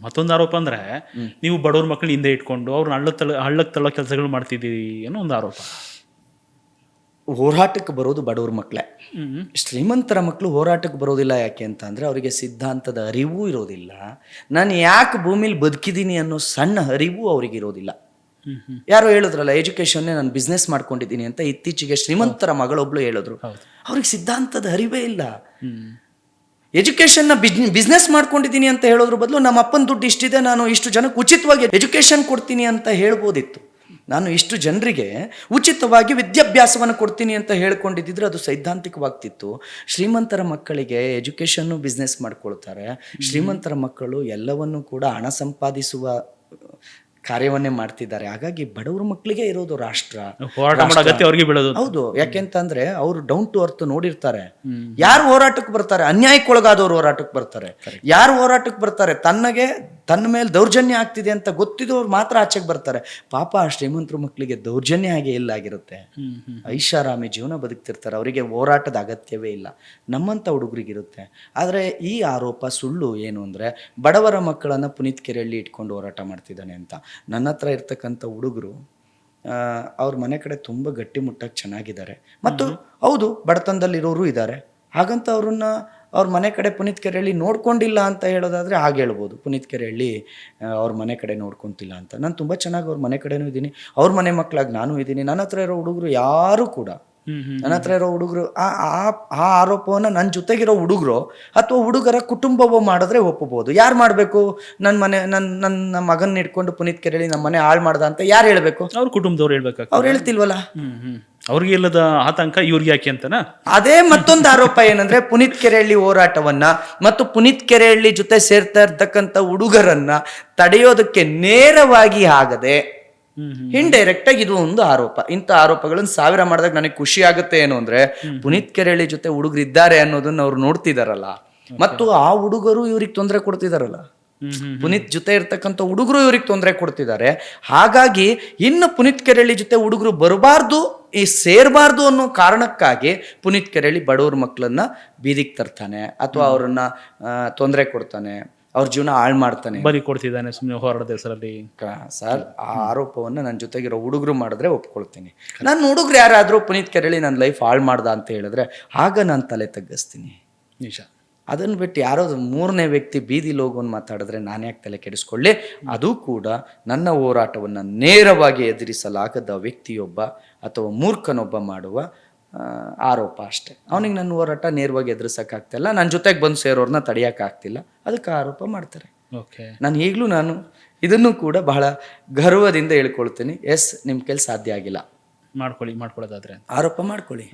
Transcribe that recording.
ಮತ್ತೊಂದು ಆರೋಪ ಅಂದ್ರೆ ನೀವು ಬಡವ್ರ ಮಕ್ಕಳು ಹಿಂದೆ ಇಟ್ಕೊಂಡು ಅವ್ರನ್ನ ಹಳ್ಳಕ್ಕೆ ತಳ್ಳೋ ಕೆಲಸಗಳು ಮಾಡ್ತಿದ್ದೀರಿ ಅನ್ನೋ ಒಂದು ಆರೋಪ. ಹೋರಾಟಕ್ಕೆ ಬರೋದು ಬಡವ್ರ ಮಕ್ಕಳೇ. ಶ್ರೀಮಂತರ ಮಕ್ಕಳು ಹೋರಾಟಕ್ಕೆ ಬರೋದಿಲ್ಲ. ಯಾಕೆ ಅಂತ ಅಂದರೆ ಅವರಿಗೆ ಸಿದ್ಧಾಂತದ ಅರಿವೂ ಇರೋದಿಲ್ಲ. ನಾನು ಯಾಕೆ ಭೂಮಿಲಿ ಬದುಕಿದ್ದೀನಿ ಅನ್ನೋ ಸಣ್ಣ ಅರಿವು ಅವ್ರಿಗೆ ಇರೋದಿಲ್ಲ. ಯಾರೋ ಹೇಳಿದ್ರಲ್ಲ, ಎಜುಕೇಷನ್ನೇ ನಾನು ಬಿಸ್ನೆಸ್ ಮಾಡ್ಕೊಂಡಿದ್ದೀನಿ ಅಂತ ಇತ್ತೀಚೆಗೆ ಶ್ರೀಮಂತರ ಮಗಳೊಬ್ಳು ಹೇಳಿದ್ರು. ಅವ್ರಿಗೆ ಸಿದ್ಧಾಂತದ ಅರಿವೇ ಇಲ್ಲ. ಎಜುಕೇಷನ್ನ ಬಿಸ್ನೆಸ್ ಮಾಡ್ಕೊಂಡಿದ್ದೀನಿ ಅಂತ ಹೇಳೋದ್ರ ಬದಲು ನಮ್ಮ ಅಪ್ಪನ ದುಡ್ಡು ಇಷ್ಟಿದೆ, ನಾನು ಇಷ್ಟು ಜನಕ್ಕೆ ಉಚಿತವಾಗಿ ಎಜುಕೇಷನ್ ಕೊಡ್ತೀನಿ ಅಂತ ಹೇಳ್ಬೋದಿತ್ತು. ನಾನು ಇಷ್ಟು ಜನರಿಗೆ ಉಚಿತವಾಗಿ ವಿದ್ಯಾಭ್ಯಾಸವನ್ನು ಕೊಡ್ತೀನಿ ಅಂತ ಹೇಳ್ಕೊಂಡಿದ್ದಿದ್ರೆ ಅದು ಸೈದ್ಧಾಂತಿಕವಾಗ್ತಿತ್ತು. ಶ್ರೀಮಂತರ ಮಕ್ಕಳಿಗೆ ಎಜುಕೇಷನ್ನು ಬಿಸ್ನೆಸ್ ಮಾಡ್ಕೊಳ್ತಾರೆ. ಶ್ರೀಮಂತರ ಮಕ್ಕಳು ಎಲ್ಲವನ್ನೂ ಕೂಡ ಹಣ ಸಂಪಾದಿಸುವ ಕಾರ್ಯವನ್ನೇ ಮಾಡ್ತಿದ್ದಾರೆ. ಹಾಗಾಗಿ ಬಡವ್ರ ಮಕ್ಕಳಿಗೆ ಇರೋದು ರಾಷ್ಟ್ರ. ಹೌದು, ಯಾಕೆಂತಂದ್ರೆ ಅವರು ಡೌನ್ ಟು ಅರ್ತ್ ನೋಡಿರ್ತಾರೆ. ಯಾರು ಹೋರಾಟಕ್ಕೆ ಬರ್ತಾರೆ? ಅನ್ಯಾಯಕ್ಕೊಳಗಾದವ್ರು ಹೋರಾಟಕ್ಕೆ ಬರ್ತಾರೆ. ಯಾರು ಹೋರಾಟಕ್ಕೆ ಬರ್ತಾರೆ? ತನ್ನ ಮೇಲೆ ದೌರ್ಜನ್ಯ ಆಗ್ತಿದೆ ಅಂತ ಗೊತ್ತಿದ್ದವ್ರು ಮಾತ್ರ ಆಚೆಗೆ ಬರ್ತಾರೆ. ಪಾಪ ಆ ಶ್ರೀಮಂತರ ಮಕ್ಕಳಿಗೆ ದೌರ್ಜನ್ಯ ಹಾಗೆ ಇಲ್ಲಾಗಿರುತ್ತೆ. ಐಷಾರಾಮಿ ಜೀವನ ಬದುಕ್ತಿರ್ತಾರೆ. ಅವರಿಗೆ ಹೋರಾಟದ ಅಗತ್ಯವೇ ಇಲ್ಲ. ನಮ್ಮಂಥ ಹುಡುಗರಿಗಿರುತ್ತೆ. ಆದರೆ ಈ ಆರೋಪ ಸುಳ್ಳು. ಏನು ಅಂದರೆ ಬಡವರ ಮಕ್ಕಳನ್ನು ಪುನೀತ್ ಕೆರೆಹಳ್ಳಿ ಇಟ್ಕೊಂಡು ಹೋರಾಟ ಮಾಡ್ತಿದ್ದಾನೆ ಅಂತ. ನನ್ನ ಹತ್ರ ಇರ್ತಕ್ಕಂಥ ಹುಡುಗರು ಅವ್ರ ಮನೆ ಕಡೆ ತುಂಬ ಗಟ್ಟಿಮುಟ್ಟಾಗಿ ಚೆನ್ನಾಗಿದ್ದಾರೆ. ಮತ್ತು ಹೌದು, ಬಡತನದಲ್ಲಿರೋರು ಇದ್ದಾರೆ. ಹಾಗಂತ ಅವ್ರ ಮನೆ ಕಡೆ ಪುನೀತ್ ಕೆರೆಹಳ್ಳಿ ನೋಡ್ಕೊಂಡಿಲ್ಲ ಅಂತ ಹೇಳೋದಾದರೆ ಹಾಗೆ ಹೇಳ್ಬೋದು. ಪುನೀತ್ ಕೆರೆಹಳ್ಳಿ ಅವ್ರ ಮನೆ ಕಡೆ ನೋಡ್ಕೊತಿಲ್ಲ ಅಂತ. ನಾನು ತುಂಬ ಚೆನ್ನಾಗಿ ಅವ್ರ ಮನೆ ಕಡೆನೂ ಇದ್ದೀನಿ, ಅವ್ರ ಮನೆ ಮಕ್ಕಳಾಗಿ ನಾನು ಇದ್ದೀನಿ. ನನ್ನ ಹತ್ರ ಇರೋ ಹುಡುಗರು ಯಾರೂ ಕೂಡ, ನನ್ನ ಹತ್ರ ಇರೋ ಹುಡುಗರು ಆ ಆರೋಪವನ್ನು ನನ್ನ ಜೊತೆಗಿರೋ ಹುಡುಗರು ಅಥವಾ ಹುಡುಗರ ಕುಟುಂಬವೋ ಮಾಡಿದ್ರೆ ಒಪ್ಪಬಹುದು. ಯಾರು ಮಾಡಬೇಕು? ನನ್ನ ಮಗನ ಇಟ್ಕೊಂಡು ಪುನೀತ್ ಕೆರೆಹಳ್ಳಿ ನಮ್ಮ ಮನೆ ಹಾಳು ಮಾಡ್ದ ಅಂತ ಯಾರು ಹೇಳ್ಬೇಕು? ಅವ್ರ ಕುಟುಂಬದವ್ರು ಹೇಳ್ಬೇಕು. ಅವ್ರು ಹೇಳ್ತಿಲ್ವಲ್ಲ. ಅವ್ರಿಗೆ ಇಲ್ಲದ ಆತಂಕ ಇವ್ರಿಗೆ ಯಾಕೆ ಅಂತನಾ? ಅದೇ ಮತ್ತೊಂದು ಆರೋಪ ಏನಂದ್ರೆ ಪುನೀತ್ ಕೆರೆಹಳ್ಳಿ ಹೋರಾಟವನ್ನ ಮತ್ತು ಪುನೀತ್ ಕೆರೆಹಳ್ಳಿ ಜೊತೆ ಸೇರ್ತಾ ಇರ್ತಕ್ಕಂಥ ಹುಡುಗರನ್ನ ತಡೆಯೋದಕ್ಕೆ ನೇರವಾಗಿ ಆಗದೆ ಇಂಡೈರೆಕ್ಟ್ ಆಗಿ ಇದು ಒಂದು ಆರೋಪ. ಇಂಥ ಆರೋಪಗಳನ್ನು 1000 ಮಾಡಿದಾಗ ನನಗೆ ಖುಷಿ ಆಗುತ್ತೆ. ಏನು ಅಂದ್ರೆ ಪುನೀತ್ ಕೆರೆಹಳ್ಳಿ ಜೊತೆ ಹುಡುಗರು ಇದ್ದಾರೆ ಅನ್ನೋದನ್ನ ಅವ್ರು ನೋಡ್ತಿದಾರಲ್ಲ, ಮತ್ತು ಆ ಹುಡುಗರು ಇವ್ರಿಗೆ ತೊಂದರೆ ಕೊಡ್ತಿದಾರಲ್ಲ. ಪುನೀತ್ ಜೊತೆ ಇರ್ತಕ್ಕಂಥ ಹುಡುಗರು ಇವ್ರಿಗೆ ತೊಂದರೆ ಕೊಡ್ತಿದ್ದಾರೆ. ಹಾಗಾಗಿ ಇನ್ನು ಪುನೀತ್ ಕೆರೆಹಳ್ಳಿ ಜೊತೆ ಹುಡುಗರು ಬರಬಾರ್ದು, ಸೇರಬಾರ್ದು ಅನ್ನೋ ಕಾರಣಕ್ಕಾಗಿ ಪುನೀತ್ ಕೆರೆಹಳ್ಳಿ ಬಡವ್ರ ಮಕ್ಕಳನ್ನ ಬೀದಿಗೆ ತರ್ತಾನೆ ಅಥವಾ ಅವ್ರನ್ನ ತೊಂದರೆ ಕೊಡ್ತಾನೆ, ಅವ್ರ ಜೀವನ ಹಾಳು ಮಾಡ್ತಾನೆ, ಬರಿ ಕೊಡ್ತಿದ್ದಾನೆ ಸುಮ್ಮನೆ ಹೋರಾಟದ ಹೆಸರಲ್ಲಿ. ಸರ್, ಆ ಆರೋಪವನ್ನು ನನ್ನ ಜೊತೆಗಿರೋ ಹುಡುಗರು ಮಾಡಿದ್ರೆ ಒಪ್ಕೊಳ್ತೀನಿ. ನನ್ನ ಹುಡುಗರು ಯಾರಾದರೂ ಪುನೀತ್ ಕೆರೆಹಳ್ಳಿ ನನ್ನ ಲೈಫ್ ಹಾಳು ಮಾಡ್ದ ಅಂತ ಹೇಳಿದ್ರೆ ಆಗ ನಾನು ತಲೆ ತಗ್ಗಿಸ್ತೀನಿ. ನಿಜ. ಅದನ್ನು ಬಿಟ್ಟು ಯಾರೋ 3ನೇ ವ್ಯಕ್ತಿ ಬೀದಿಲಿ ಹೋಗೋನು ಮಾತಾಡಿದ್ರೆ ನಾನು ಯಾಕೆ ತಲೆ ಕೆಡಿಸ್ಕೊಳ್ಳಿ? ಅದು ಕೂಡ ನನ್ನ ಹೋರಾಟವನ್ನು ನೇರವಾಗಿ ಎದುರಿಸಲಾಗದ ವ್ಯಕ್ತಿಯೊಬ್ಬ ಅಥವಾ ಮೂರ್ಖನೊಬ್ಬ ಮಾಡುವ ಆರೋಪ ಅಷ್ಟೇ. ಅವನಿಗೆ ನನ್ನ ಹೋರಾಟ ನೇರವಾಗಿ ಎದುರಿಸೋಕ್ಕಾಗ್ತಿಲ್ಲ, ನನ್ನ ಜೊತೆಗೆ ಬಂದು ಸೇರೋರನ್ನ ತಡೆಯೋಕ್ಕಾಗ್ತಿಲ್ಲ, ಅದಕ್ಕೆ ಆರೋಪ ಮಾಡ್ತಾರೆ. ನಾನು ಈಗಲೂ ಇದನ್ನು ಕೂಡ ಬಹಳ ಗರ್ವದಿಂದ ಹೇಳ್ಕೊಳ್ತೀನಿ. ಎಸ್, ನಿಮ್ಮ ಕೈಲಿ ಸಾಧ್ಯ ಆಗಿಲ್ಲ, ಮಾಡ್ಕೊಳ್ಳೋದಾದ್ರೆ ಆರೋಪ ಮಾಡ್ಕೊಳ್ಳಿ.